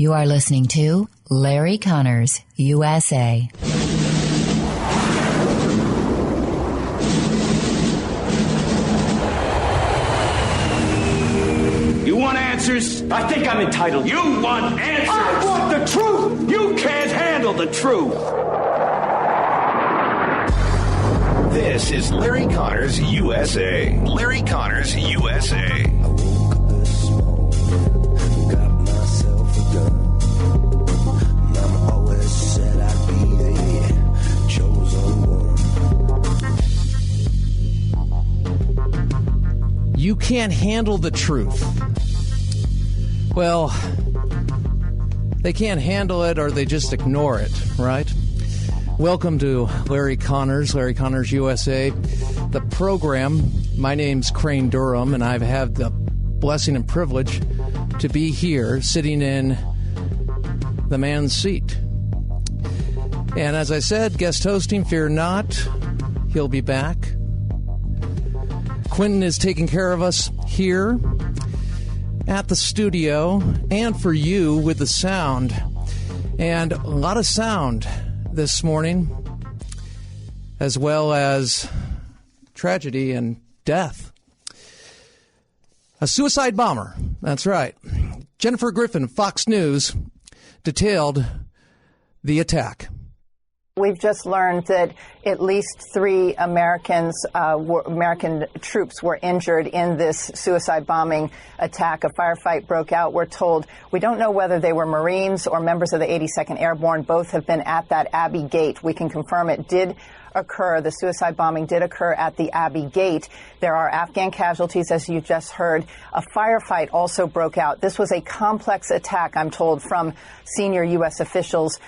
You are listening to Larry Conners, USA. You want answers? I think I'm entitled. You want answers? I want the truth! You can't handle the truth. This is Larry Conners USA. Larry Conners USA. You can't handle the truth. Well, they can't handle it or they just ignore it, right? Welcome to Larry Conners USA, the program. My name's Crane Durham, and I've had the blessing and privilege to be here sitting in the man's seat. And as I said, guest hosting, fear not, he'll be back. Quentin is taking care of us here at the studio and for you with the sound. And a lot of sound this morning, as well as tragedy and death. A suicide bomber, that's right. Jennifer Griffin, Fox News, detailed the attack. We've just learned that at least 3 American troops were injured in this suicide bombing attack. A firefight broke out. We're told we don't know whether they were Marines or members of the 82nd Airborne. Both have been at that Abbey Gate. We can confirm it did occur. The suicide bombing did occur at the Abbey Gate. There are Afghan casualties, as you just heard. A firefight also broke out. This was a complex attack, I'm told, from senior U.S. officials.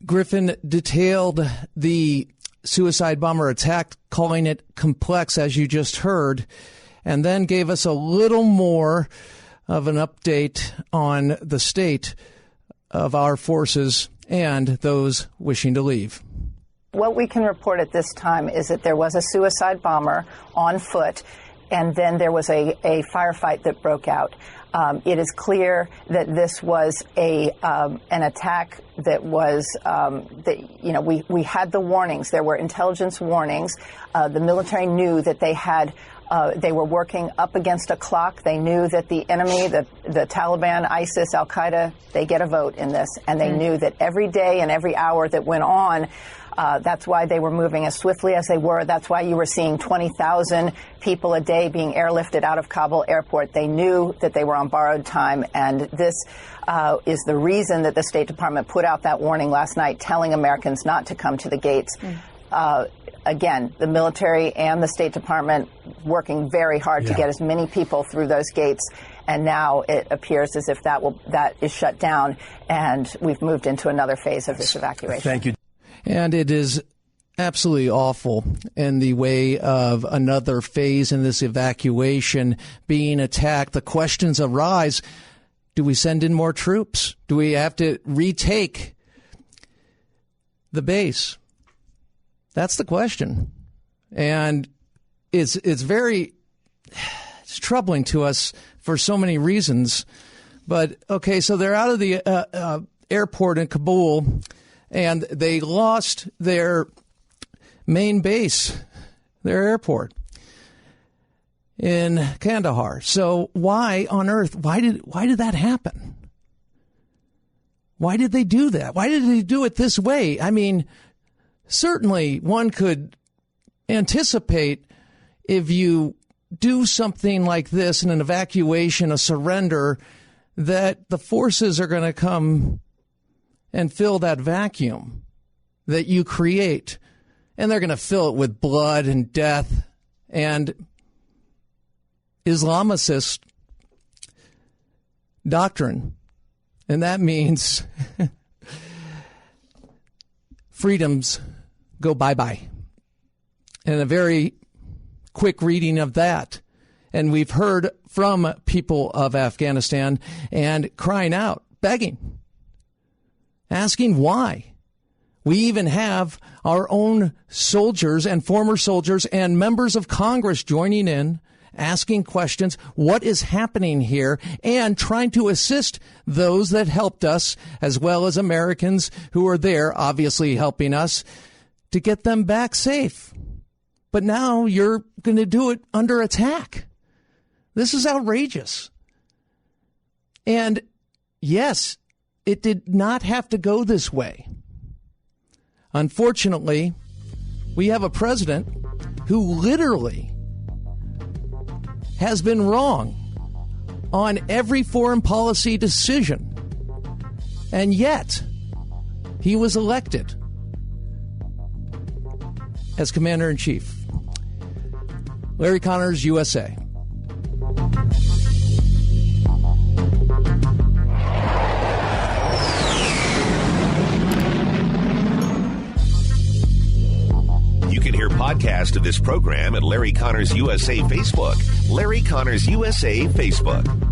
Griffin detailed the suicide bomber attack, calling it complex, as you just heard, and then gave us a little more of an update on the state of our forces and those wishing to leave. What we can report at this time is that there was a suicide bomber on foot, and then there was a firefight that broke out. It is clear that this was an attack that was, we had the warnings. There were intelligence warnings. The military knew that they were working up against a clock. They knew that the enemy, the Taliban, ISIS, Al-Qaeda, they get a vote in this. And they knew that every day and every hour that went on, that's why they were moving as swiftly as they were. That's why you were seeing 20,000 people a day being airlifted out of Kabul airport. They knew that they were on borrowed time. And this is the reason that the State Department put out that warning last night, telling Americans not to come to the gates. Again, the military and the State Department working very hard to get as many people through those gates. And now it appears as if that is shut down, and we've moved into another phase of this evacuation. Thank you. And it is absolutely awful in the way of another phase in this evacuation being attacked. The questions arise, do we send in more troops? Do we have to retake the base? That's the question. And it's troubling to us for so many reasons. But, okay, so they're out of the airport in Kabul, and they lost their main base, their airport in Kandahar. So why on earth, why did that happen? Why did they do that? Why did they do it this way? I mean, certainly one could anticipate if you do something like this in an evacuation, a surrender, that the forces are going to come and fill that vacuum that you create. And they're going to fill it with blood and death and Islamicist doctrine. And that means freedoms go bye-bye. And a very quick reading of that. And we've heard from people of Afghanistan and crying out, begging, asking why. We even have our own soldiers and former soldiers and members of Congress joining in, asking questions, what is happening here, and trying to assist those that helped us, as well as Americans who are there, obviously helping us, to get them back safe. But now you're going to do it under attack. This is outrageous. And yes, it did not have to go this way. Unfortunately, we have a president who literally has been wrong on every foreign policy decision. And yet, he was elected as Commander-in-Chief. Larry Conners, USA. You can hear podcasts of this program at Larry Conners USA Facebook. Larry Conners USA Facebook.